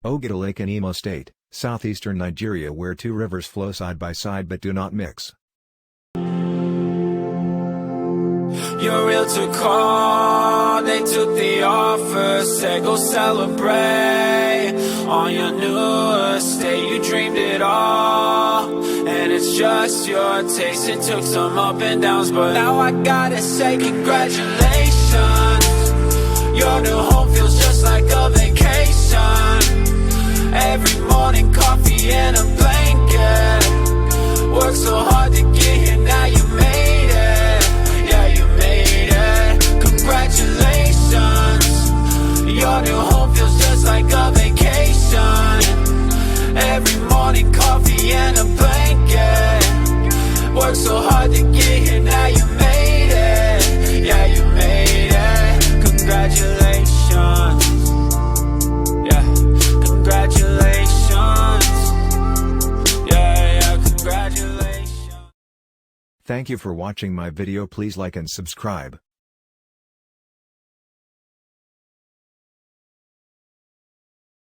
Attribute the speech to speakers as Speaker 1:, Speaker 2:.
Speaker 1: Oguta Lake in Imo State, southeastern Nigeria, where two rivers flow side by side but do not mix.
Speaker 2: Your realtor called, they took the offer, said go celebrate on your new estate. You dreamed it all, and it's just your taste. It took some up and downs, but now I gotta say congratulations. Your new home feels just like a vacation. Every morning coffee and a blanket. Worked so hard to get here, now you made it. Yeah, you made it. Congratulations. Your new home feels just like a vacation. Every morning coffee and a blanket. Worked so hard to get here, now you made it. Yeah, you made it. Congratulations. Yeah, congratulations. Yeah, congratulations.
Speaker 1: Thank you for watching my video. Please like and subscribe.